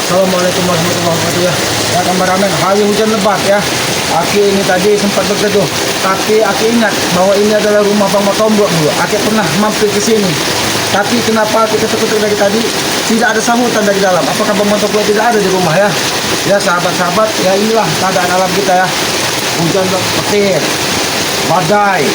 Assalamualaikum warahmatullahi wabarakatuh ya. Ya kameramen, hari hujan lebat ya. Aki ini tadi sempat berteduh, tapi Aki ingat bahwa ini adalah rumah Bang Matombok dulu. Aki pernah mampir ke sini. Tapi kenapa kita ketuk dari tadi tidak ada sambutan dari dalam? Apakah Bang Matombok tidak ada di rumah ya? Ya sahabat-sahabat, ya inilah keadaan alam kita ya. Hujan petir, badai.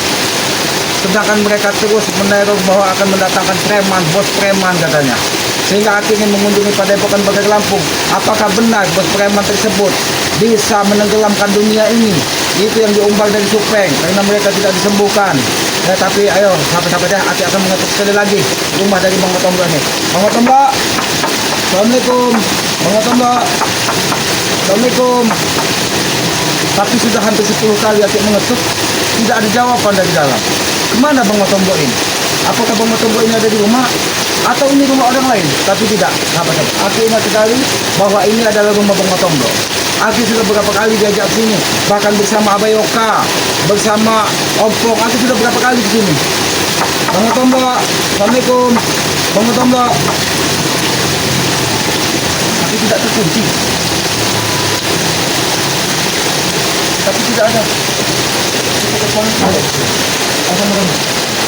Sedangkan mereka terus meneror bahwa akan mendatangkan preman, bos preman katanya. Sehingga Aki ingin mengunjungi Padepokan Bagari Lampung. Apakah benar bos preman tersebut bisa menenggelamkan dunia ini? Itu yang diumbar dari Supeng, karena mereka tidak disembuhkan. Ya, tapi ayo sahabat-sahabat ya, Aki akan mengetuk sekali lagi rumah dari Bang Matombok ini. Bang Matombok, Assalamualaikum. Bang Matombok, Assalamualaikum. Tapi sudah hampir 10 kali Aki mengetuk, tidak ada jawaban dari dalam. Kemana Bang Matombok ini? Apakah Bang Matombok ini ada di rumah? Atau ini rumah orang lain? Tapi tidak, sahabat-sahabat. Aku ingat sekali bahwa ini adalah rumah Bang Matombok. Aku sudah beberapa kali diajak sini, bahkan bersama Abayoka, bersama Ompong. Aku sudah beberapa kali di sini. Bang Matombok, Assalamualaikum. Bang Matombok. Tapi tidak terkunci. Tapi tidak ada.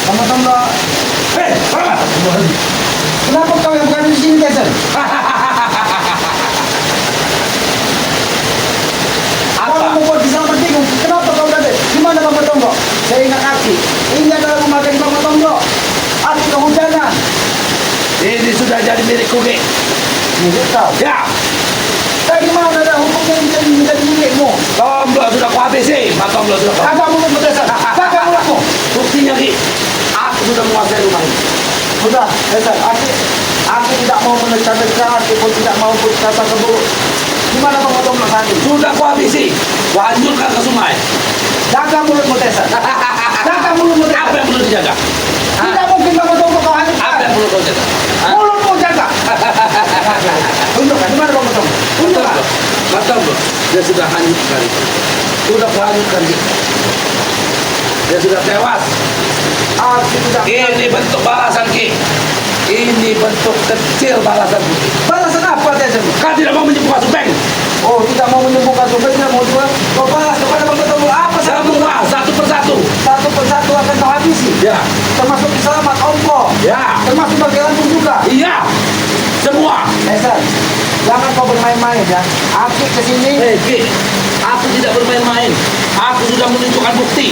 Bang Matombok. Hei, kenapa kau yang berada di sini, Jason? Kalau membuat di sana bingung, kenapa kau berada? Di mana Bang Matombok? Saya ingat Aki. Ini adalah rumah dari Bang Matombok. Aki kehujanan. Ini sudah jadi milik kuning. Milik kau? Ya, Dari mana ada hukumnya menjadi milikmu? Tombok sudah ku habisi. Tombok sudah ku habisi. Kagak mulutmu, Jason. Kagak mulutmu. Buktinya Ki, aku sudah menguasai rumah ini. Sudah, Jason. Aki tidak mau menecah-necah. Aki pun tidak mau berkata keburuk. Di mana Bang Matombok saat ini? Sudah ku habisi. Ku hancurkan ke sungai. Jaga mulutmu, Jason. Jaga mulutmu, Jason. Apa yang perlu dijaga? Tidak mungkin Bang Matombok kau hancurkan. Apa yang perlu kau jaga? Mulutmu jaga. Tunjukkan, di mana Bang Matombok? Tunjukkan. Tombok, dia sudah hancurkan. Sudah ku hancurkan Ki. Dia sudah tewas. Aku tidak. Ini bentuk balasan Ki. Ini bentuk kecil balasan Ki. Balasan apa, Jason? Kau tidak mau menyembuhkan Supeng. Oh, tidak mau menyembuhkan Supengnya, mau jual. Kau balas kepada Bang Matombok apa? Semua satu persatu. Satu persatu akan kau habisi. Ya, Termasuk di Selamat Ompong. ya, Termasuk Bagari Lampung juga. iya. Semua. Jason, jangan kau bermain-main ya. Aki kesini. Hei Ki, aku tidak bermain-main. Aku sudah menunjukkan bukti.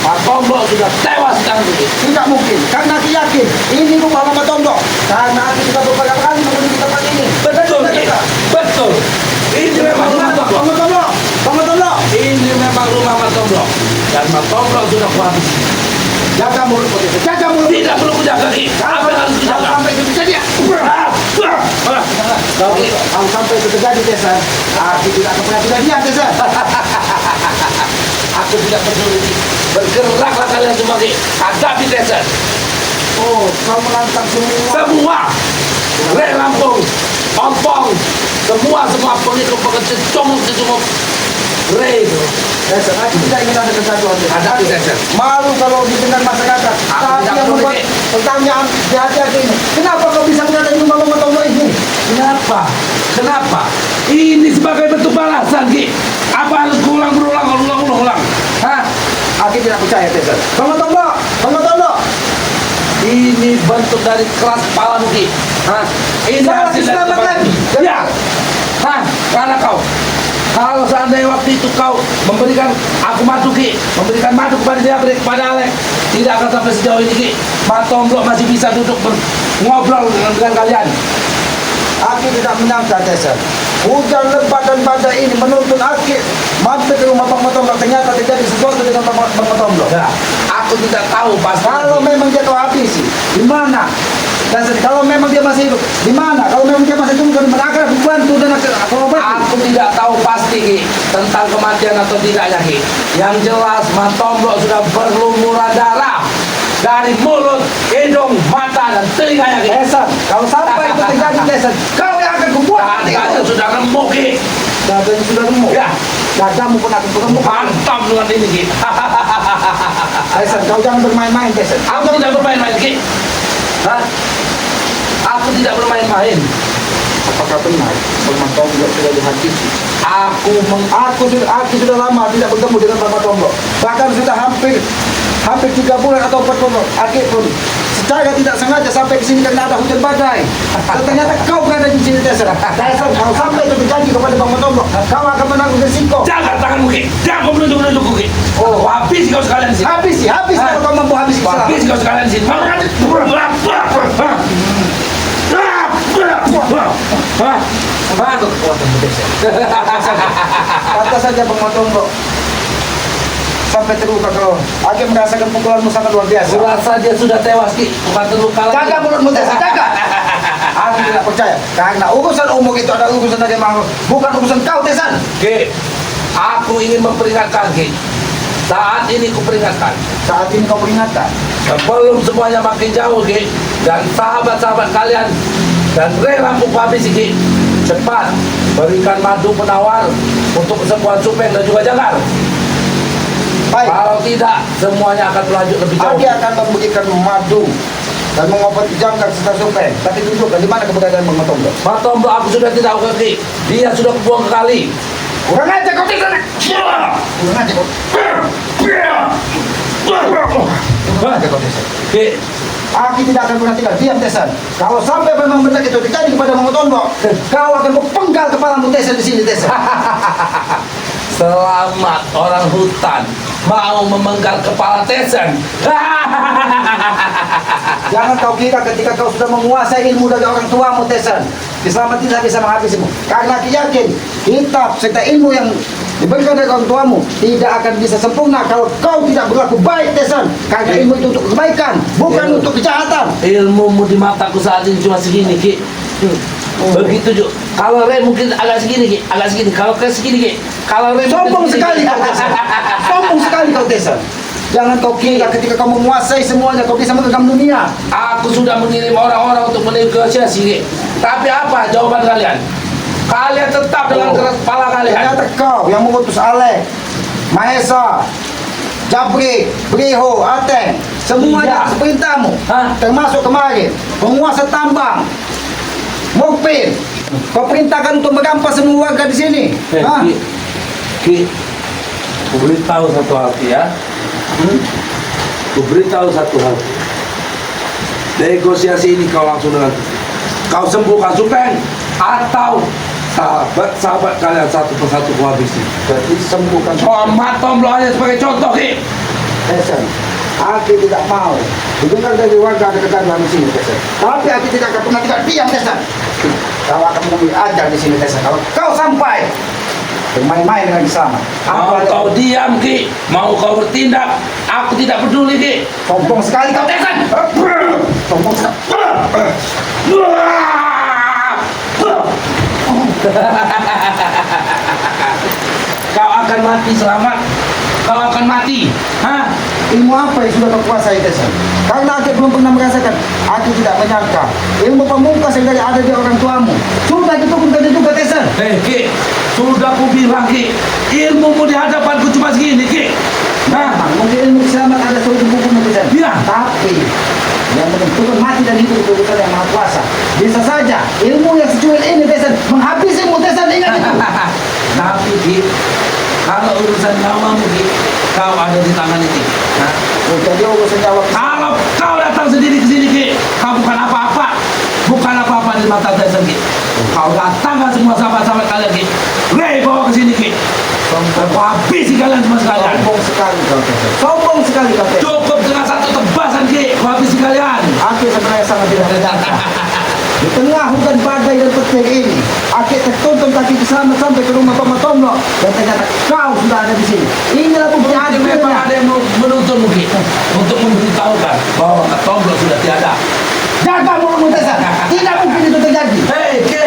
Pak Tombok sudah tewas sekarang Ki. Tidak mungkin, karena Aki yakin ini rumah Bang Matombok. Karena Aki sudah beberapa kali mengunjungi tempat ini. Betul Ki, betul. Ini memang rumah Bang Tombok. Matombok, Bang Matombok. Ini memang rumah Pak Tombok. Dan Pak Tombok sudah kuhabis. Jaga mulut kau, Jason. Jaga mulut. Tidak perlu kujaga Ki. Apa yang harus Kalau kujaga? sampai itu bisa dia. Kalau sampai itu terjadi, Jason, Aki tidak akan pernah tidak diam, Jason. Aku tidak peduli Ki. Bergeraklah kalian semua Ki. Hadapi Desa. Oh, kau menantang semua. Semua. Rek Lampung, Ompong, semua pengikut cecunguk Rek itu. Jason, Aki tidak ingin ada kegaduhan. Hadapi Desa. Malu kalau didengar masyarakat. Tapi tidak yang peduli. membuat pertanyaan di hati Aki ini, kenapa kau bisa berada di rumah Bang Matombok ini? Kenapa? Kenapa? Ini sebagai bentuk balasan, Ki. Apa harus berulang? Hah? Aki tidak percaya, Jason. Bang Matombok, Bang Matombok. Ini bentuk dari keras kepalamu, Ki. Hah? Ini Salah hasil dari selamat tempat lagi. ini. Ya. Hah? Karena kau. Kalau seandainya waktu itu kau memberikan aku madu, Ki, memberikan madu kepada dia, kepada Alek, tidak akan sampai sejauh ini, Ki. Pak Tombok masih bisa duduk ngobrol dengan kalian. Aki tidak menyangka, Jason. Hujan lebat dan badai ini menuntun Aki mampir ke rumah Bang Matombok. Ternyata terjadi sesuatu dengan Bang Matombok. Ya. Aku tidak tahu pasti. Kalau memang dia kau habisi, di mana? Jason, kalau memang dia masih hidup, di mana? Kalau memang dia masih hidup, di mana? Akan dibantu dan akan obati. Aku tidak tahu pasti Ki, tentang kematian atau tidaknya Ki. Yang jelas Mas Tombok sudah berlumuran darah dari mulut, hidung, mata dan telinganya Ki. Jason, kalau sampai itu terjadi, Jason, kau yang akan kubuat. Dadanya sudah remuk Ki. Dadanya sudah remuk. Ya, Dadamu pun akan remuk. mantap dengan ini Ki. Jason, kau jangan bermain-main, Jason. Aku tidak bermain-main Ki. Hah? Aku tidak bermain-main. Apakah benar Bang Matomblo sudah dihabisi. Aku sudah lama tidak bertemu dengan Bang Matomblo. Bahkan sudah hampir 3 bulan atau 4 bulan. Aku pun secara tidak sengaja sampai ke sini karena ada hujan badai. Dan ternyata kau berada di sini, Tessa. Tessa, kalau sampai itu terjadi kepada Bang Matomblo, kau akan menanggung risiko. Jangan tanganmu, Ki. Jangan kau menunjuk-menunjukku, Ki. Oh. Habis kau sekalian di sini. Habis kalau kau mampu habis Habis kau sekalian di sini. Bagus kekuatanmu, Tessa. Kata saja Bang Matomblo. Sampai terluka kau. Aku merasakan pukulanmu sangat luar biasa. Kurasa dia sudah tewas, Ki. Bukan terluka lagi. Jaga mulutmu, Tessa, jaga. Aku tidak percaya. Karena urusan umum itu adalah urusan dari makhluk, bukan urusan kau, Tessa. Ki, aku ingin memperingatkan, Ki. Saat ini kuperingatkan. Saat ini kau peringatkan. Sebelum semuanya makin jauh, Ki, dan sahabat-sahabat kalian dan rela aku habisi, Ki, cepat berikan madu penawar untuk kesembuhan Supeng dan juga Janggar. Baik. Kalau tidak, semuanya akan berlanjut lebih jauh. Dia akan memberikan madu dan mengobati Janggar serta Supeng. Tapi tunjukkan di mana keberadaan Bang Matomblo. Matomblo aku sudah tidak mengerti. Dia sudah kubuang ke kali. Kurang aja kau, Tessa. Kurang aja kau. Kurang aja kau, Tessa. Ki, Aku tidak akan pernah tinggal diam, Tessa. Kalau sampai memang benar itu terjadi kepada Bang Matomblo, kau akan kupenggal kepalamu, Tessa, di sini, Tessa. selamat orang hutan mau memenggal kepala Tesen. Jangan kau kira ketika kau sudah menguasai ilmu dari orang tuamu, Tessa, Islam tidak bisa menghabisimu. Karena aku yakin kitab serta ilmu yang diberikan dari orang tuamu tidak akan bisa sempurna kalau kau tidak berlaku baik, Tessa. Karena ilmu itu untuk kebaikan, bukan untuk kejahatan. Ilmumu di mataku saat ini cuma segini, Ki. Begitu juga. Kalau Ray mungkin agak segini, Ki. Agak segini. Kalau ke segini, Ki. Kalau Ray Sombong mungkin sekali segini. kau, Tessa. Sombong sekali kau, Tessa. Jangan kau kira ketika kau menguasai semuanya kau bisa menggenggam dunia. Aku sudah mengirim orang-orang untuk menegosiasi, Ki. Tapi apa jawaban kalian? Kalian tetap dengan keras kepala kalian. Ternyata kau yang mengutus Alek, Mahesa, Jabri, Briho, Ateng, semuanya Iya. perintahmu. Hah? Termasuk kemarin penguasa tambang, Mukpin. Kau perintahkan untuk merampas semua warga di sini. Hah? Ki, ku beritahu satu hal, Ki, ya. Ku beritahu satu hal. Negosiasi ini kau langsung dengan kau sembuhkan Supeng atau sahabat kalian satu persatu kau habisi. Jadi sembuhkan. Matomblo hanya sebagai contoh, Ki. Tessa, aku tidak mau dengar dari warga dekat di sini, Tessa. Tapi aku tidak akan pernah tidak diam, Tessa. Kau akan mengambil ajar di sini, Tessa. Kalau kau sampai bermain-main dengan Islam, Mau kau diam, Ki, mau kau bertindak, aku tidak peduli, Ki. sombong sekali kau, Tessa. Sombong sekali. Kau akan mati selamat. Kau akan mati. Hah? Ilmu apa yang sudah kau kuasai, Tessa? Karena aku belum pernah merasakan. Aku tidak menyangka ilmu pamungkas yang ada di orang tuamu sudah ditukar juga, Tessa. Ki, sudah ku bilang, Ki, ilmumu di hadapanku cuma segini, Ki. Nah, Mungkin ilmu selamat ada suatu buku, Tessa. Iya. Tapi yang menentukan mati dan hidup itu bukan yang maha kuasa. Bisa saja ilmu yang secuil ini, Tessa, menghabisimu, Tessa. Ingat itu. tapi, Ki, kalau urusan nyawamu, Ki, kau ada di tangan itu. Nah, Jadi urusan nyawa. kalau kau datang sendiri ke sini, Ki, kau bukan apa-apa. Bukan apa-apa di mata Tesen, Ki. Kau datangkan semua sahabat-sahabat kalian, Ki. Ray bawa ke sini, Ki. Kau habisi kalian semua sekalian. Sombong sekali kau, Tessa. Sombong sekali kau, Tessa. Cukup dengan satu tebasan, Ki. Kau habisi kalian. Aku sebenarnya sangat tidak menyangka. Di tengah hujan badai dan petir ini, aku tertuntun kaki selamat sampai ke rumah Pak Matomblo dan ternyata kau sudah ada di sini. Inilah bukti Mungkin memang ada yang menuntun, Ki, untuk memberitahukan bahwa Matomblo sudah tiada. Jaga mulutmu, Tessa. Tidak mungkin itu terjadi. Hei, Ki,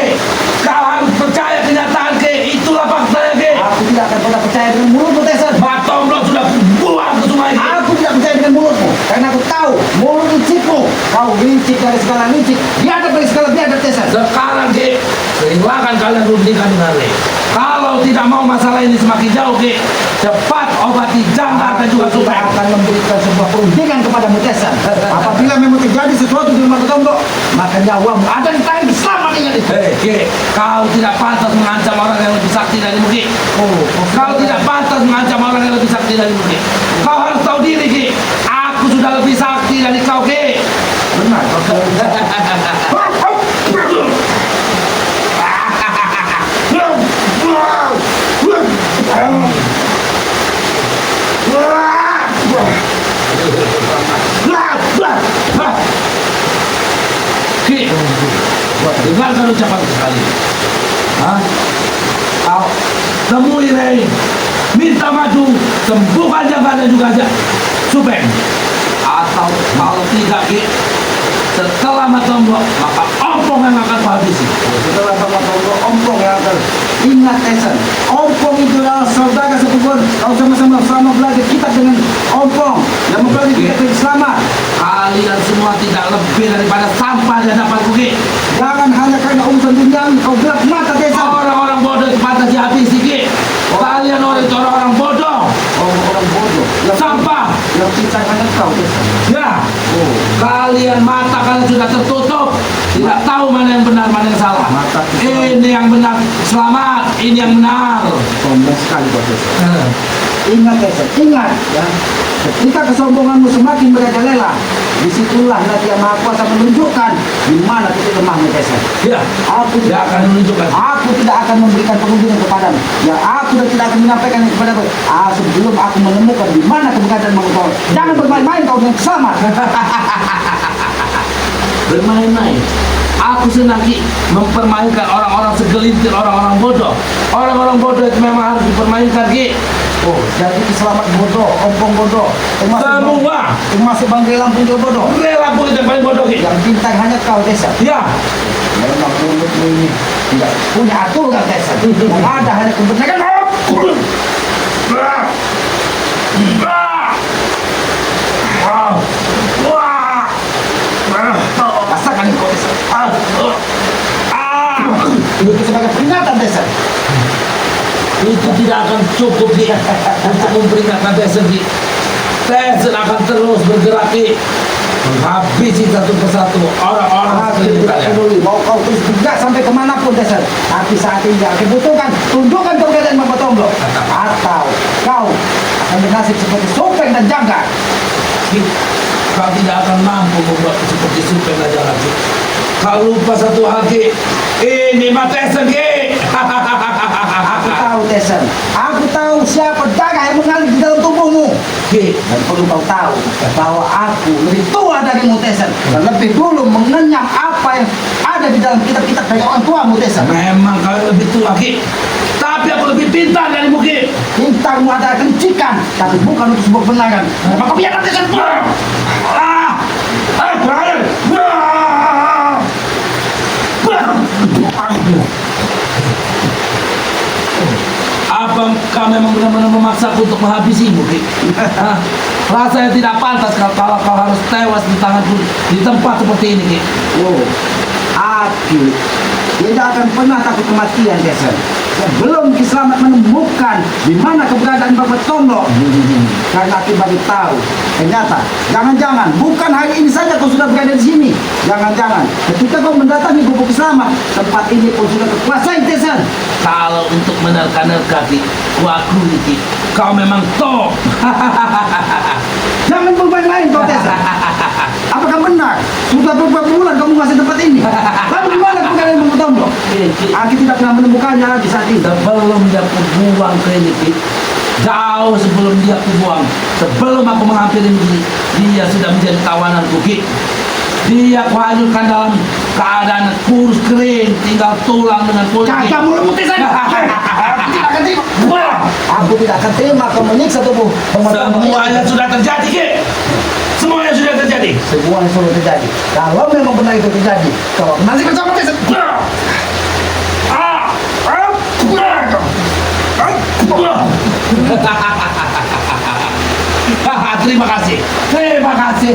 kau harus percaya kenyataan, Ki. Itulah faktanya, Ki. Aku tidak akan pernah percaya dengan mulutmu, Tessa. Matomblo sudah buang ke sungai, Ki. Aku tidak percaya dengan mulutmu karena aku tahu mulut licikmu. Kau licik dari segala licik, biadab dari segala biadab, Tessa. Sekarang, Ki, silakan kalian rundingkan dengan Ray. Kalau tidak mau masalah ini semakin jauh, Ki, cepat obati jangka dan juga Aku tidak supeng. akan memberikan sebuah perundingan kepadamu Tesan. Apabila memang terjadi sesuatu di rumah Tombok, maka nyawamu ada di tangan selamat, ingat itu. Ki, kau tidak pantas mengancam orang yang lebih sakti darimu, Ki. Oh, Kau tidak pantas mengancam orang yang lebih sakti darimu, Ki. Kau harus tahu diri, Ki. Aku sudah lebih sakti dari kau, Ki. benar. Ki, dengarkan ucapan sekali. Hah? Kau temui Rei, minta maju, sembuhkan Jangka dan juga Supeng. Atau kalau tidak, Ki, setelah Matombok, maka ompong yang akan kau habisi. Setelah Bapak Tombok, Ompong yang akan ingat Tesan. Ompong itu adalah saudara sepupuan. Kau sama-sama belajar kitab dengan Ompong yang mempelajari kitab selamat. Kalian semua tidak lebih daripada sampah di hadapanku, Ki. Jangan hanya karena urusan duniawi kau gelap mata Tesan. Orang-orang bodoh itu pantas dihabisi, Ki. Kalian orang itu orang-orang bodoh, Orang bodoh sampah. yang pincang hanya kau Tesan. Ya, kalian mata kalian sudah tertutup, tidak tahu mana yang benar mana yang salah. Mata kita- Ini yang benar selamat, ini yang benar. Sombong sekali kau Tesan. Ingat Tesan, ingat ya. Ketika kesombonganmu semakin merajalela, disitulah nanti yang Maha Kuasa menunjukkan di mana titik lemahmu Tesan. Ya, Aku dia akan menunjukkan. Aku tidak akan memberikan perundingan kepadamu. Ya, aku tidak akan menyampaikan kepadamu. Sebelum aku menemukan di mana keberadaan Mangkutol. Jangan bermain-main kau dengan selamat. Bermain-main. Aku senang, Ki, mempermainkan orang-orang segelintir orang-orang bodoh. Orang-orang bodoh itu memang harus dipermainkan, Ki. Oh, jadi selamat bodoh, ompong bodoh. Semua Termasuk Bangkai Lampung juga bodoh. rela kulit yang paling bodoh, Ki. Yang bintang hanya kau Tesan. Ya, Memang mulutmu ini tidak punya aturan Tesan. Yang ada hanya kebenaran. Rasakan kau Tesan. Ini sebagai peringatan Tesan. itu tidak akan cukup, Ki, untuk memperingatkan Tyson, Ki. Tyson akan terus bergerak, Ki, menghabisi satu persatu orang-orang Aku sekeliling tidak kalian. peduli mau kau terus tidak sampai kemanapun Tesan. Tapi saat ini yang dibutuhkan tunjukkan keberadaan Bapak Tombok. Atau kau akan bernasib seperti Supeng dan Jangka. Ki, kau tidak akan mampu membuat seperti Supeng dan Jangka, Ki. Kau lupa satu hal, Ki. Ini mah Tyson, Ki. Aku tahu Tesan. Aku tahu siapa darah yang mengalir di dalam tubuhmu. Ki, Dan perlu kau tahu bahwa aku lebih tua darimu Tesan. Dan lebih dulu mengenyam apa yang ada di dalam kitab-kitab dari orang tuamu Tesan. memang kau lebih tua, Ki. Tapi aku lebih pintar darimu, Ki. Pintarmu adalah kencikan, tapi bukan untuk sebuah kebenaran. Maka biarkan Tesan. Brian! Apa kau memang benar-benar memaksaku untuk menghabisimu, Ki? Hah? Rasanya tidak pantas kalau kau harus tewas di tanganku di tempat seperti ini, Ki. Oh, aku tidak akan pernah takut kematian, Tesan. Sebelum Ki Slamet menemukan di mana keberadaan Bapak Tombok. Karena Ki bagi tahu, ternyata jangan-jangan bukan hari ini saja kau sudah berada di sini. Jangan-jangan ketika kau mendatangi Gubuk Ki Slamet, tempat ini pun sudah terkuasai, Tesan. Kalau untuk menerka-nerka, Ki, kuakui, Ki, kau memang top. Jangan bermain-main kau, Tesan. Apakah benar? Sudah beberapa bulan kamu menguasai tempat ini. Lalu di mana keberadaan Bapak Tombok? Aku tidak pernah menemukannya lagi saat ini. Sebelum dia kubuang ke ini, Ki, jauh sebelum dia kubuang, sebelum aku menghampiri dia sudah menjadi tawananku, Ki. Dia kuhancurkan dalam keadaan kurus kering, tinggal tulang dengan kulit. Ki. Jaga mulutmu, Tesan. Aku tidak akan terima. Wah, Aku tidak akan terima kau menyiksa tubuh. semuanya sudah terjadi, Ki. Semuanya sudah terjadi. Semua yang sudah terjadi. Kalau memang benar itu terjadi, kau akan masih bersama Tesan. Terima kasih. Terima kasih.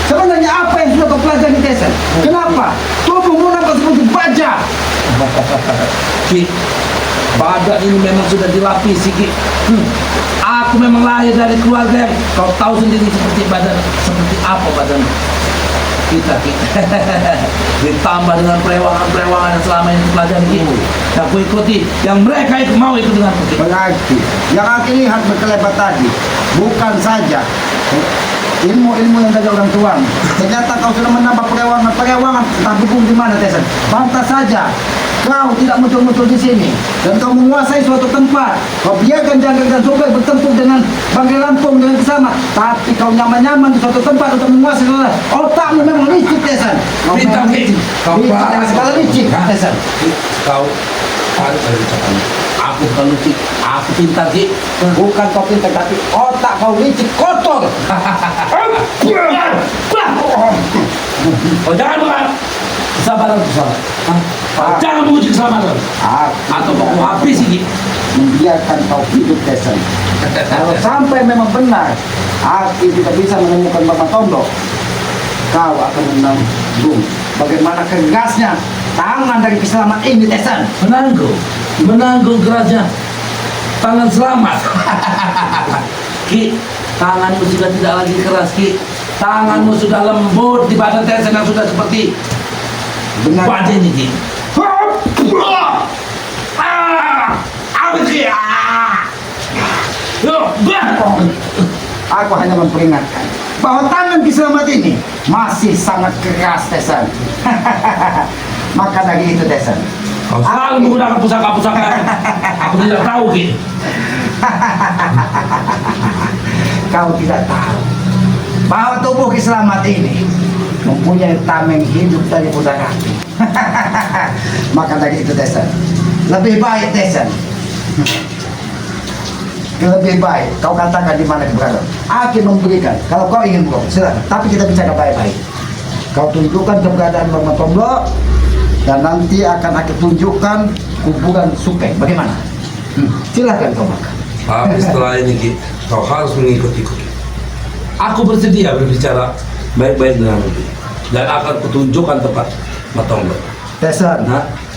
Sebenarnya apa yang sudah kau pelajari, Tesan? Kenapa? Tubuhmu nampak seperti baja. Ki, badan ini memang sudah dilapisi Ki. Aku memang lahir dari keluarga yang kau tahu sendiri seperti apa badan kita Ki. Ditambah dengan perewangan-perewangan yang selama ini pelajari Ki. Yang aku ikuti, yang mereka itu mau ikut dengan Ki. Berarti yang aku lihat berkelebat tadi bukan saja ilmu-ilmu yang dari orang tua. Ternyata kau sudah menambah perewangan, entah dukung di mana Tesan. Pantas saja kau tidak muncul-muncul di sini dan kau menguasai suatu tempat. Kau biarkan Jangkrik dan Subek bertempur dengan Banggai Lampung dengan Kisama, tapi kau nyaman-nyaman di suatu tempat untuk menguasai suatu. Otakmu memang licik Tesan. Kau Bintang, memang licik. kau Licik parah. dengan segala licik Hah? Tesan. Kau harus ada ucapannya. Aku bukan lucu, aku pintar Ki. Bukan kau pintar tapi otak kau licik kotor. Oh jangan bukan kesabaran sabar. Jangan menguji kesabaran. Atau mau habis Ki. Membiarkan kau hidup Tesan. Kalau sampai memang benar aku tidak bisa menemukan Bapak Tondo, kau akan menanggung bagaimana kegasnya tangan dari Kiselamat ini Tesan. Menanggung kerasnya tangan selamat. Ki, tanganmu sudah tidak lagi keras Ki. Tanganmu sudah lembut di badan Tesan yang sudah seperti Benar. wajah ini Ki. Apa Ki? Aku hanya memperingatkan bahwa tangan Kiselamat ini masih sangat keras Tesan. Maka dari itu Tesan, Kau selalu menggunakan pusaka-pusaka. Aku tidak tahu Ki. kau tidak tahu bahwa tubuh Kiselamat ini mempunyai tameng hidup dari budak kaki. Maka dari itu Tesan, lebih baik Tesan, lebih baik kau katakan di mana keberadaan. Aku memberikan, kalau kau ingin bro, silakan. Tapi kita bicara baik-baik. Kau tunjukkan keberadaan Bang Tomblo dan nanti akan aku tunjukkan kuburan Supek. Bagaimana? Silakan kau makan. Tapi setelah ini Ki, kau harus mengikuti-ikuti. Aku bersedia berbicara baik-baik dengan Ki. Dan akan kutunjukkan tempat Matonggo. Tesan,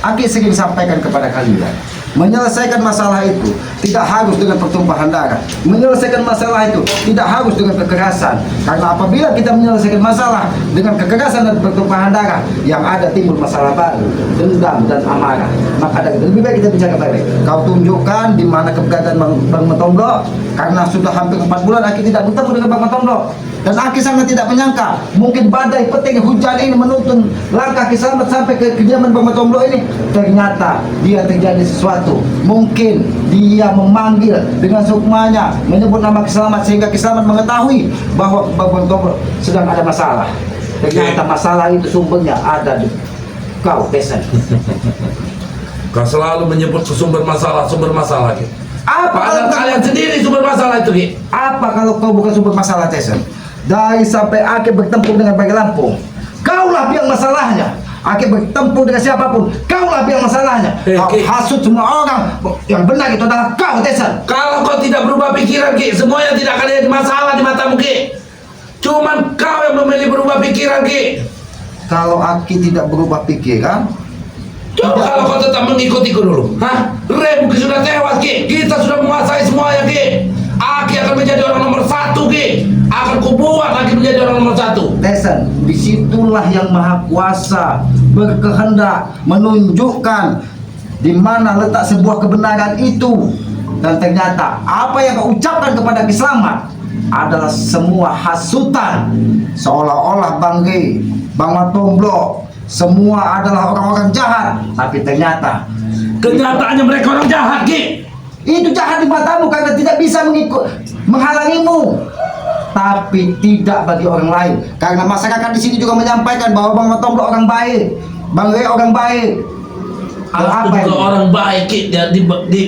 aku sering sampaikan kepada kalian, menyelesaikan masalah itu tidak harus dengan pertumpahan darah. Menyelesaikan masalah itu tidak harus dengan kekerasan. Karena apabila kita menyelesaikan masalah dengan kekerasan dan pertumpahan darah, yang ada timbul masalah baru, dendam dan amarah. Maka dari itu lebih baik kita bicara baik-baik. Kau tunjukkan di mana keberadaan Bang Matondo, karena sudah hampir 4 bulan aku tidak bertemu dengan Bang Matondo. Dan Aki sangat tidak menyangka mungkin badai petir hujan ini menuntun langkah Ki Slamet sampai ke kediaman Bang Matondo ini. Ternyata dia terjadi sesuatu. Mungkin dia memanggil dengan sukmanya, menyebut nama Ki Slamet sehingga Ki Slamet mengetahui bahwa Bang Matondo sedang ada masalah. Ternyata masalah itu sumbernya ada di kau Tesan. Kau selalu menyebut sumber masalah Ki. Apa Padahal kalau kalian sendiri sumber masalah itu Ki. Apa kalau kau bukan sumber masalah Tesan? Dari sampai Aki bertempur dengan Banggai Lampung, kaulah biang masalahnya. Aki bertempur dengan siapapun, kaulah biang masalahnya. Kau hasut semua orang, yang benar itu adalah kau Tesan. Kalau kau tidak berubah pikiran Ki, semuanya tidak akan ada masalah di matamu Ki. Cuman kau yang memilih berubah pikiran Ki. Kalau Aki tidak berubah pikiran, Coba kalau kau tetap mengikutiku dulu. Rebuki sudah tewas Ki. Kita sudah menguasai semuanya Ki. Aki akan menjadi orang nomor 1 Ki. Akan kubuat Aki menjadi orang nomor 1. Tesan, disitulah yang maha kuasa berkehendak menunjukkan di mana letak sebuah kebenaran itu. Dan ternyata apa yang kau ucapkan kepada Ki Slamet adalah semua hasutan, seolah-olah Banggai, Bang Matomblo semua adalah orang-orang jahat. Tapi ternyata Kenyataannya mereka orang jahat Ki. itu jahat di matamu karena tidak bisa menghalangimu, tapi tidak bagi orang lain. Karena masyarakat di sini juga menyampaikan bahwa Bang Matomblo orang baik, Bang Rey orang baik. Aku juga orang baik Ki. Di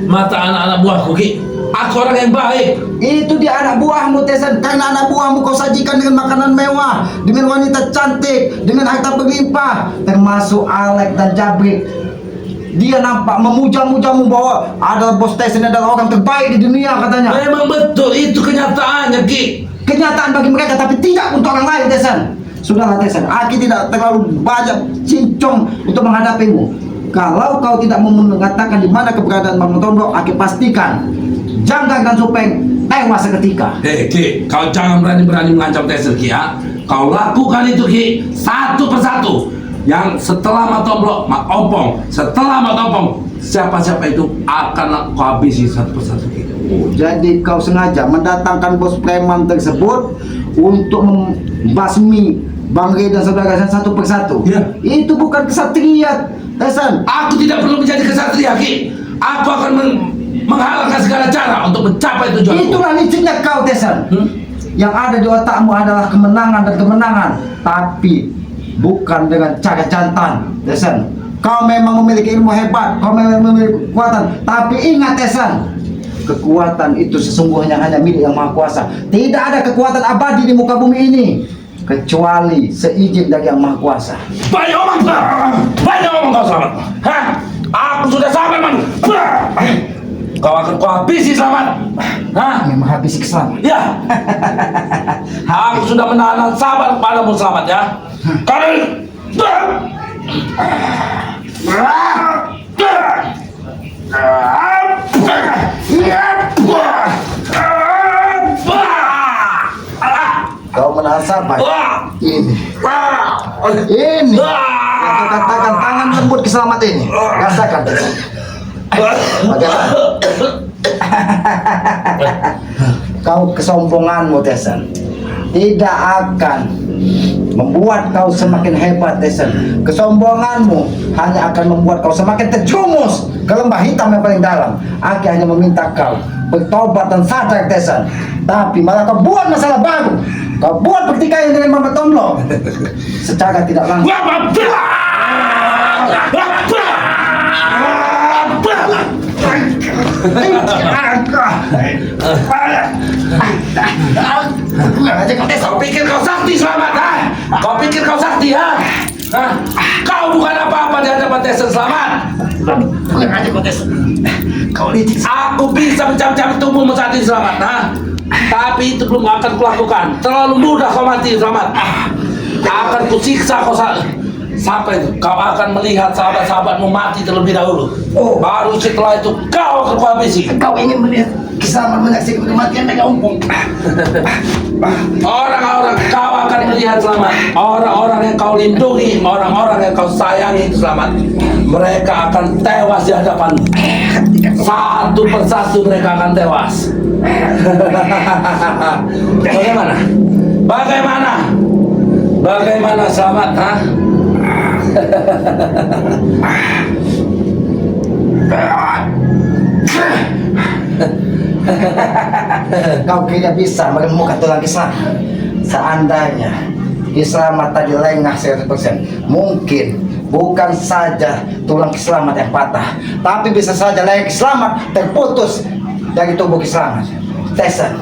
mata anak-anak buahku Ki. Aku orang yang baik. Itu dia anak buahmu Tesan. Karena anak buahmu kau sajikan dengan makanan mewah, dengan wanita cantik, dengan harta berlimpah, termasuk Alek dan Jabrik. Dia nampak memuja-mujamu bahwa adalah bos Tesan adalah orang terbaik di dunia katanya. Memang betul itu kenyataannya Ki. Kenyataan bagi mereka tapi tidak untuk orang lain Tesan. Sudahlah Tesan, Aki tidak terlalu banyak cincong untuk menghadapimu. Kalau kau tidak mau mengatakan di mana keberadaan Bang Tombro, Aki pastikan Janggang dan Supeng tewas seketika. Ki, kau jangan berani-berani mengancam Teser Ki ya. Kau lakukan itu Ki, satu persatu. Yang setelah Matombro, Mak Ompong, setelah Matompong, siapa-siapa itu akan kau habisi satu persatu Ki. Jadi kau sengaja mendatangkan bos preman tersebut untuk membasmi Bang Rey dan saudara saya satu persatu. Ya. Itu bukan kesatria, Tesan. Aku tidak perlu menjadi kesatria Ki. Aku akan menghalalkan segala cara untuk mencapai tujuanku. Itulah liciknya kau, Tesan. Yang ada di otakmu adalah kemenangan dan kemenangan, tapi bukan dengan cara jantan, Tesan. Kau memang memiliki ilmu hebat, kau memang memiliki kekuatan, tapi ingat, Tesan, kekuatan itu sesungguhnya hanya milik Yang Maha Kuasa. Tidak ada kekuatan abadi di muka bumi ini kecuali seizin dari Yang Maha Kuasa. Banyak omong kau Selamat. Hah? Aku sudah sabar man. Kau akan kau habisi Selamat. Hah? Memang habis Selamat. Ya. Aku sudah menahan sabar padamu Selamat ya. Karena Kau menahan sabar. Ini yang kau katakan tangan lembut Selamat ini. Rasakan, Tesan. Bagaimana? Kau kesombonganmu, Tesan, tidak akan membuat kau semakin hebat, Tesan. Kesombonganmu hanya akan membuat kau semakin terjumus ke lembah hitam yang paling dalam. Aki hanya meminta kau bertobat dan sadar, Tesan. Tapi malah kau buat masalah baru. Kau buat pertikaian dengan Mama Tombro secara tidak langsung. Kau pikir kau sakti Selamat ha? Kau pikir kau sakti ha? Hah? Kau bukan apa-apa di hadapan Teser Selamat. Kau licik. Aku bisa mencabik-cabik tubuhmu saat ini Selamat ha? Tapi itu belum akan kulakukan. Terlalu mudah kau mati Selamat. Akan kusiksa kau sampai itu kau akan melihat sahabat-sahabatmu mati terlebih dahulu. Baru setelah itu kau akan kuhabisi. Kau ingin melihat Selamat menyaksikan kematian dari Ompong. Orang-orang kau akan melihat Selamat. Orang-orang yang kau lindungi, orang-orang yang kau sayangi itu Selamat. Mereka akan tewas di hadapan. Satu persatu mereka akan tewas. Bagaimana? Bagaimana? Bagaimana Selamat? Ha? Kau tidak bisa menemukan tulang Selamat. Seandainya Selamat tadi lengah 100%, mungkin bukan saja tulang Selamat yang patah, tapi bisa saja leher Selamat terputus dari tubuh Selamat. Tesan,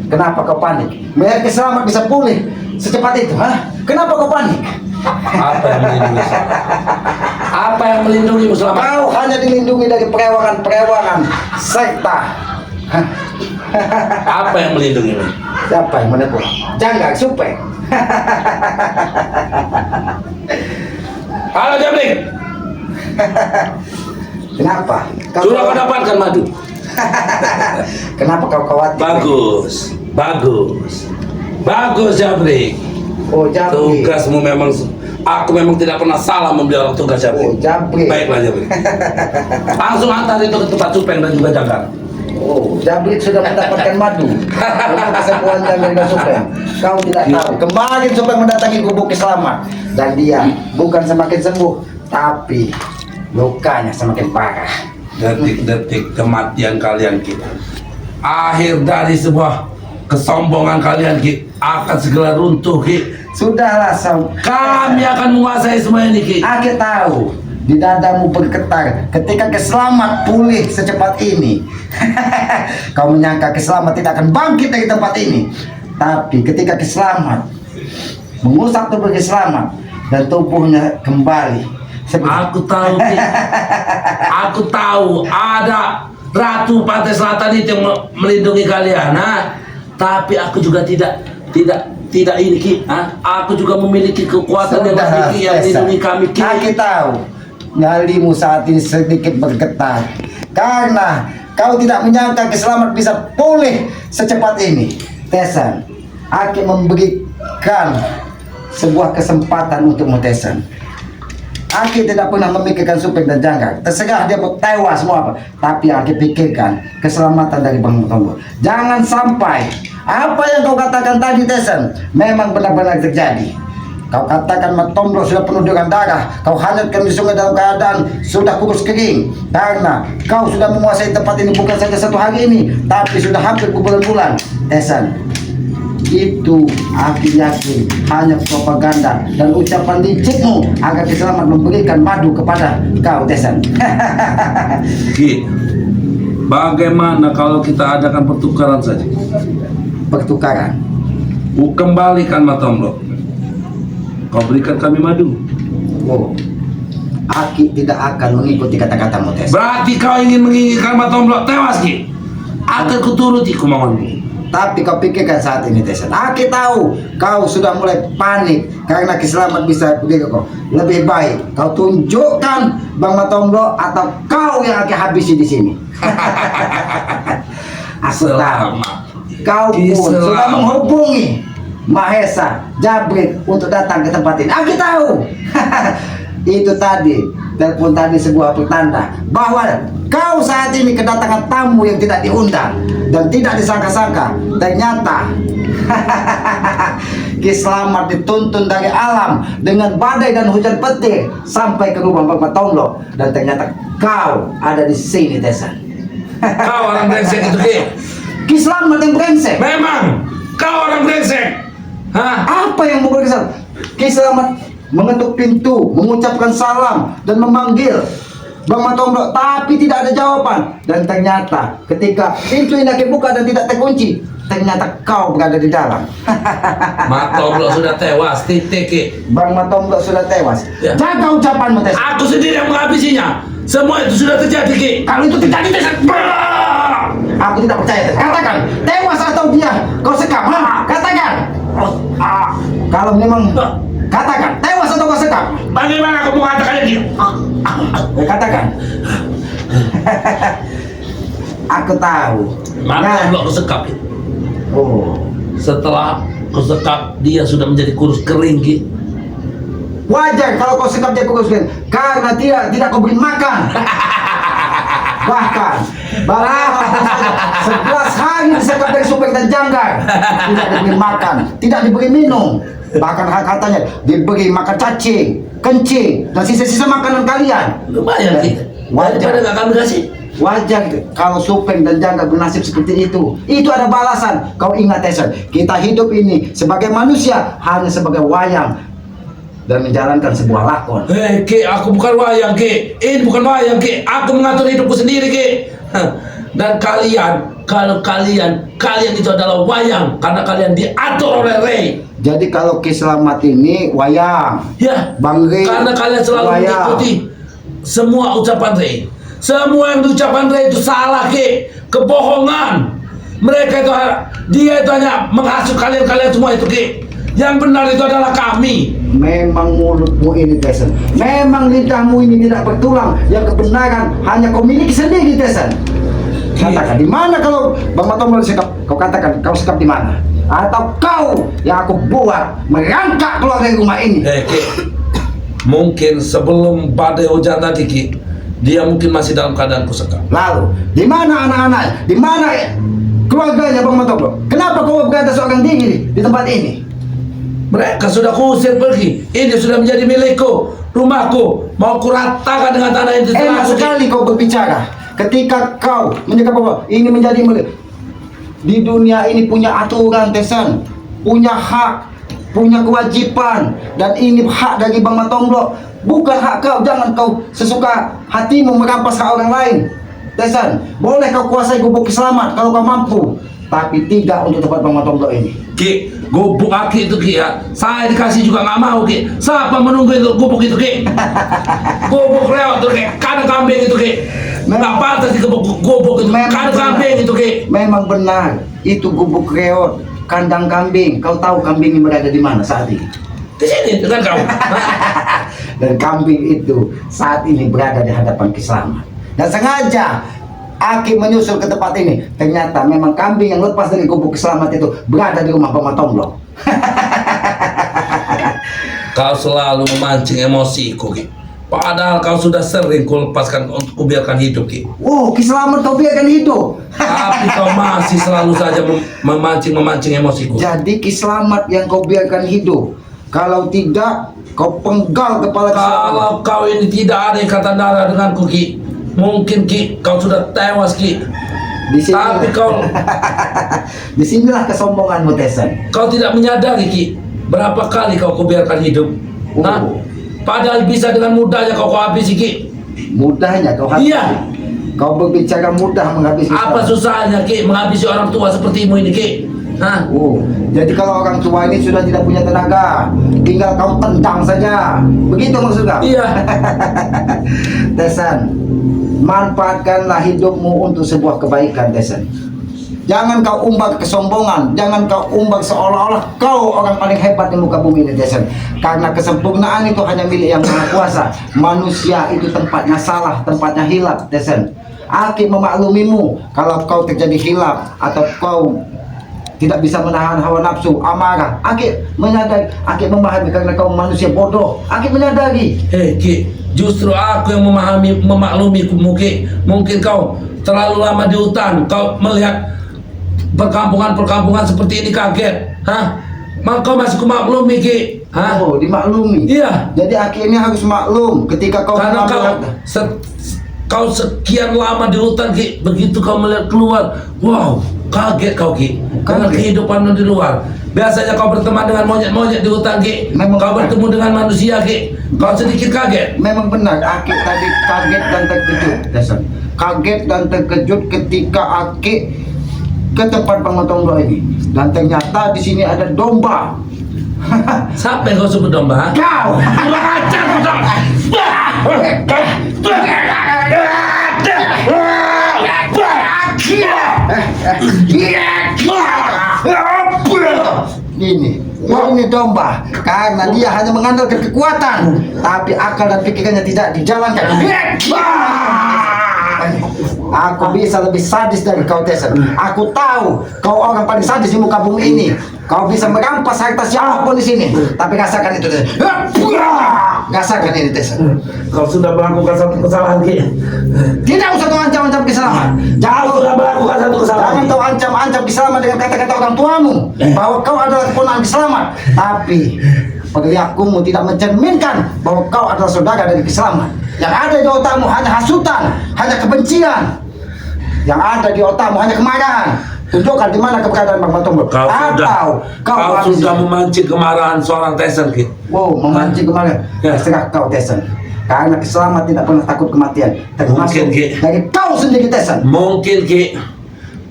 kenapa kau panik? Leher Selamat bisa pulih secepat itu, ha? Kenapa kau panik? Apa yang melindungi? Apa yang melindungimu Selamat? Kau hanya dilindungi dari perewangan-perewangan sekta. Apa yang melindungimu? Siapa yang menepuk? Janggang Supeng. Halo Jabrik. Kenapa? Sudah kau dapatkan madu? Kenapa kau khawatir? Bagus, bagus, bagus Jabrik. Oh, Jabrik. Tugasmu memang, aku memang tidak pernah salah membeli orang tugas Jabrik. Oh, Jabrik. Baiklah Jabrik. Langsung antar itu ke tempat Supeng dan juga Janggang. Oh, Jabrik sudah mendapatkan madu untuk kesembuhan Janggang dan Supeng. Kau tidak tahu. Kemarin Supeng mendatangi gubuk Selamat dan dia bukan semakin sembuh, tapi lukanya semakin parah. Detik-detik kematian kalian Ki. Akhir dari sebuah kesombongan kalian Ki akan segera runtuh Ki. Sudahlah, Kami akan menguasai semua ini Ki. Aki tahu di dadamu bergetar ketika Selamat pulih secepat ini. Kau menyangka Selamat tidak akan bangkit dari tempat ini, tapi ketika Selamat mengusap tubuh Selamat dan tubuhnya kembali Aku tahu Ki. Aku tahu ada Ratu Pantai Selatan itu yang melindungi kalian, nah. Tapi aku juga tidak ini Ki. Aku juga memiliki kekuatan yang Sudah, memiliki yang Tessa. melindungi kami Ki. Aki tahu Nyalimu saat ini sedikit bergetar karena kau tidak menyangka Kiselamat bisa pulih secepat ini. Tesan, Aki memberikan sebuah kesempatan untuk Tesan. Aki tidak pernah memikirkan Supeng dan Janggar. Terserah dia mau tewas mau apa, tapi Aki pikirkan keselamatan dari Bang Matombo. Jangan sampai apa yang kau katakan tadi, Tesan, memang benar-benar terjadi. Kau katakan Matombo sudah penuh dengan darah, kau hanyutkan di sungai dalam keadaan sudah kurus kering, karena kau sudah menguasai tempat ini bukan saja satu hari ini, tapi sudah hampir berbulan-bulan. Tesan, itu Aki yakin hanya propaganda dan ucapan licikmu agar Kiselamat memberikan madu kepada kau, Tesan. Ki, bagaimana kalau kita adakan pertukaran saja? Pertukaran. Ku kembalikan Matombo, kau berikan kami madu. Oh, Aki tidak akan mengikuti kata-katamu, Tesan. Berarti kau ingin menginginkan Matombo tewas, Ki? Akan kuturuti kemauanmu. Tapi kau pikirkan saat ini, Tesan, Aki tahu kau sudah mulai panik karena Kiselamat bisa begitu kok. Lebih baik kau tunjukkan Bang Matombo atau kau yang Aki habisi di sini. Aku tahu kau pun sudah menghubungi Mahesa Jabrik untuk datang ke tempat ini. Aki tahu. Itu tadi telepon tadi sebuah pertanda bahwa kau saat ini kedatangan tamu yang tidak diundang dan tidak disangka-sangka. Ternyata Kiselamat dituntun dari alam dengan badai dan hujan petir sampai ke rumah Bang Matombo, dan ternyata kau ada di sini, Tesan. Kau orang brengsek itu, Ki. Kiselamat yang brengsek. Memang kau orang brengsek. Hah? Apa yang membuat Kiselamat mengetuk pintu, mengucapkan salam dan memanggil Bang Matombo, tapi tidak ada jawaban. Dan ternyata ketika pintu ini dibuka dan tidak terkunci, ternyata kau berada di dalam. Matombo sudah tewas, titik, Ki. Bang Matombo sudah tewas. Ya. Jaga ucapanmu, Tesan. Aku sendiri yang menghabisinya. Semua itu sudah terjadi, Ki. Kalau itu terjadi, Tesan, aku tidak percaya, Tesan. Katakan, tewas atau dia kau sekap? Katakan. Kalau memang katakan, tewas atau kau sekap? Bagaimana aku mengatakannya, Ki? Katakan. Aku tahu. Matombo aku sekap, Ki. Oh, Setelah aku sekap, dia sudah menjadi kurus kering, Ki. wajar kalau kau sekap dia kurus karena tidak kau beri makan. Bahkan 11 hari disekap dari Supeng dan Janggar, tidak diberi makan, tidak diberi minum, bahkan katanya diberi makan cacing, kencing, dan sisa-sisa makanan kalian. Lumayan, Ki. Wajar. Daripada nggak kami kasih. Wajar kalau Supeng dan Janggar bernasib seperti itu. Itu ada balasan. Kau ingat, Tesan, kita hidup ini sebagai manusia hanya sebagai wayang dan menjalankan sebuah lakon. Hei, Ki, aku bukan wayang, Ki. Ini bukan wayang, Ki. Aku mengatur hidupku sendiri, Ki. Dan kalau kalian itu adalah wayang karena kalian diatur oleh Rey. Jadi kalau Kiselamat ini wayang, Ya, Bang Rey karena kalian selalu wayang. mengikuti semua ucapan Rey. Semua yang diucapkan Rey itu salah, Ki. Kebohongan. Mereka itu, dia itu hanya menghasut kalian semua itu, Ki. Yang benar itu adalah kami. Memang mulutmu ini, Tesan. Memang lidahmu ini tidak bertulang. Yang kebenaran hanya kau miliki sendiri, Tesan. Katakan di mana kalau Bang Matombo sekap? Kau katakan kau sekap di mana? Atau kau yang aku buat merangkak keluar dari rumah ini? Ki, mungkin sebelum badai hujan tadi, Ki, dia mungkin masih dalam keadaan kusekap. Lalu di mana anak-anak? Di mana keluarganya Bang Matombo? Kenapa kau berkata seorang diri di tempat ini? Mereka sudah kuusir pergi. Ini sudah menjadi milikku, rumahku. Mau kuratakan dengan tanah yang Enak telah aku. sekali kau berbicara. Ketika kau menyangka bahwa ini menjadi milik. Di dunia ini punya aturan, Tesan. Punya hak, punya kewajiban. Dan ini hak dari Bang Matombo. Bukan hak kau. Jangan kau sesuka hatimu merampas hak orang lain, Tesan. Boleh kau kuasai gubuk Kiselamat kalau kau mampu, tapi tidak untuk tempat Bang Matombo ini. Ki, gubuk Aki itu, Ki, ya. Saya dikasih juga nggak mau, Ki. Siapa menunggu itu gubuk itu, Ki? Gubuk lewat tuh, Ki. Kandang kambing itu, Ki. Nggak pantas di gubuk itu. Kandang kambing itu, Ki. Memang benar. Itu gubuk reot, kandang kambing. Kau tahu kambing ini berada di mana saat ini? ke sini dengan kau. Dan kambing itu saat ini berada di hadapan Ki Slamet. Dan sengaja Aki menyusul ke tempat ini. Ternyata memang kambing yang lepas dari gubuk Ki Slamet itu berada di rumah Bang Matomblok. Kau selalu memancing emosiku, Ki. Padahal kau sudah sering ku lepaskan untuk kubiarkan hidup, Ki. Oh, Ki Slamet kau biarkan hidup. Tapi kau masih selalu saja memancing emosiku. Jadi Ki Slamet yang kau biarkan hidup. Kalau tidak, kau penggal kepala Ki Slamet. Kalau kau ini tidak ada ikatan darah denganku, Ki, mungkin Ki kau sudah tewas, Ki. Di sini. Tapi kau Disinilah kesombonganmu, Tesen. kau tidak menyadari, Ki, berapa kali kau kubiarkan hidup. Oh. Hah? Padahal bisa dengan mudahnya kau habisi, Ki. Mudahnya kau habisi. Iya. Kau berbicara mudah menghabisi. Apa Slamet. susahnya, Ki, menghabisi orang tua sepertimu ini, Ki? Hah? Oh, jadi kalau orang tua ini sudah tidak punya tenaga, tinggal kau tendang saja. Begitu maksud kau? Iya. Tesen, manfaatkanlah hidupmu untuk sebuah kebaikan, Tesen. Jangan kau umbar kesombongan, jangan kau umbar seolah-olah kau orang paling hebat di muka bumi ini, Tesen. Karena kesempurnaan itu hanya milik yang maha kuasa. Manusia itu tempatnya salah, tempatnya hilap, Tesen. Aki memaklumimu kalau kau terjadi hilap atau kau tidak bisa menahan hawa nafsu, amarah. Aki menyadari, Aki memahami karena kau manusia bodoh. Aki menyadari. Hei, Ki, justru aku yang memaklumimu, Ki. Mungkin kau terlalu lama di hutan, kau melihat perkampungan seperti ini kaget. Hah? Maka kau masih kumaklumi, Ki. Hah? Oh, dimaklumi. Iya. Jadi Aki ini harus maklum ketika kau Karena mengambil- kau sekian lama di hutan, Ki, begitu kau melihat keluar, wow, kaget kau, Ki, karena Kaget. kehidupan di luar. Biasanya kau berteman dengan monyet-monyet di hutan, Ki. Memang Kau benar. bertemu dengan manusia, Ki. Kau sedikit kaget. Memang benar, Aki tadi kaget dan terkejut, Tesen. Kaget dan terkejut ketika Aki ke tempat Bang Matomblok ini. Dan ternyata di sini ada domba. Siapa yang kau sebut domba? Kau. Kurang ajar kau, Dom. Ini domba karena dia hanya mengandalkan kekuatan, tapi akal dan pikirannya tidak dijalankan. Aku bisa lebih sadis dari kau, Tesen. Aku tahu kau orang paling sadis di muka bumi ini. Kau bisa merampas harta siapapun di sini. Tapi rasakan itu, Tesen. Rasakan ini, Tesen. Kau sudah melakukan satu kesalahan, Ki. Tidak usah kau ancam-ancam Kiselamat. Kau sudah melakukan satu kesalahan, Jangan Ki. kau ancam-ancam Kiselamat dengan kata-kata orang tuamu bahwa kau adalah keponakan Kiselamat. Tapi perilakumu tidak mencerminkan bahwa kau adalah saudara dari Kiselamat. Yang ada di otakmu hanya hasutan, hanya kebencian. Yang ada di otakmu hanya kemarahan. Tunjukkan di mana keberadaan Bang Matomblok. Kau Atau sudah memancing kemarahan seorang Tesen, Ki. wow, memancing kemarahan. Ya. Terserah kau, Tesen. Karena Kiselamat tidak pernah takut kematian. Termasuk Mungkin, Ki. dari kau sendiri, Tesen. Mungkin, Ki,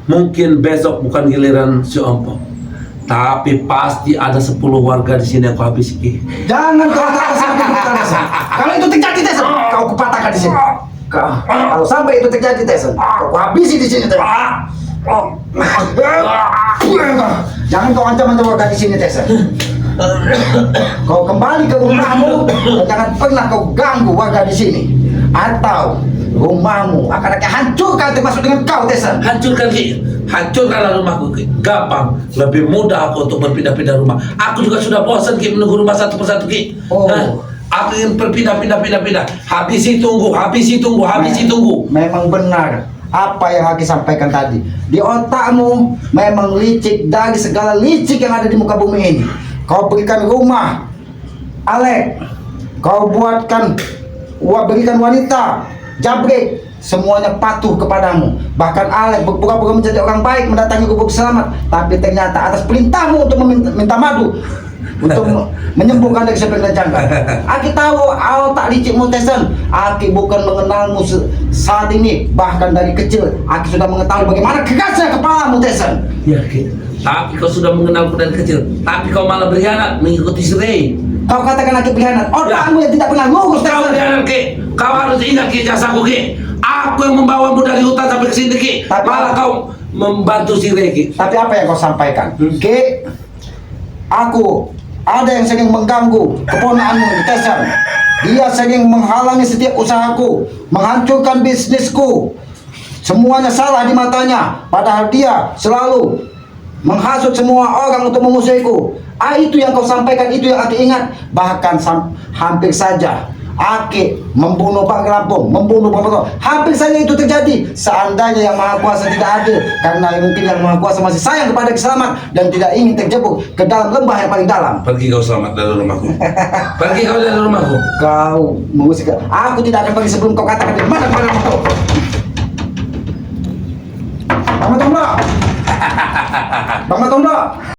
mungkin besok bukan giliran si Ompong, tapi pasti ada 10 warga di sini yang kau habisi, Ki. Jangan kau kata sampai bukan, Tesen. Kalau itu terjadi, Tesen, kau kupatahkan di sini. Kalau sampai itu terjadi, Tesen, kau habisi di sini, Tesen. Jangan kau ancam-ancam warga di sini, Tesen. Kau kembali ke rumahmu dan jangan pernah kau ganggu warga di sini. Atau rumahmu akan aku hancurkan termasuk dengan kau, Tesen. Hancurkan, Ki. Hancurkanlah rumahku, Ki. Gampang. Lebih mudah aku untuk berpindah-pindah rumah. Aku juga sudah bosan, Ki, menunggu rumah satu persatu, Ki. Oh. Hah? Aku ingin berpindah-pindah. Habisi tunggu. Memang benar apa yang Aki sampaikan tadi. Di otakmu memang licik dari segala licik yang ada di muka bumi ini. Kau berikan rumah, Alek. Kau berikan wanita, Jabrik. Semuanya patuh kepadamu. Bahkan Alek berpura-pura menjadi orang baik mendatangi gubuk Selamat. Tapi ternyata atas perintahmu untuk minta madu, untuk menyembuhkan dari sepek dan jangka. Aki tahu otak licikmu, Tesen. Aki bukan mengenalmu saat ini. Bahkan dari kecil Aki sudah mengetahui bagaimana kerasnya kepalamu, Tesen. Ya, Ki. Tapi kau sudah mengenalku dari kecil. Tapi kau malah berkhianat mengikuti si Rey. Kau katakan Aki berkhianat. Otakmu yang tidak pernah lurus, Kau Tesen. berkhianat, Ki. Kau harus ingat, Ki, jasaku, Ki. Aku yang membawamu dari hutan sampai ke sini, Ki. Tapi- Malah kau membantu si Rey, Ki. Tapi apa yang kau sampaikan? Ki, Ada yang sering mengganggu keponakanmu di Tesan. Dia sering menghalangi setiap usahaku, menghancurkan bisnisku. Semuanya salah di matanya, padahal dia selalu menghasut semua orang untuk memusuhiku. Itu yang kau sampaikan, itu yang Aki ingat. Bahkan hampir saja Aki membunuh Pak Lampung, membunuh Pak Lampung. Hampir saja itu terjadi. Seandainya yang Maha Kuasa tidak adil, karena mungkin yang Maha Kuasa masih sayang kepada Selamat dan tidak ingin terjebak ke dalam lembah yang paling dalam. Pergi kau Selamat dari rumahku. Pergi kau dari rumahku. Kau mengusik. Aku tidak akan pergi sebelum kau katakan di mana kau. Bang Matondo. Bang Matondo.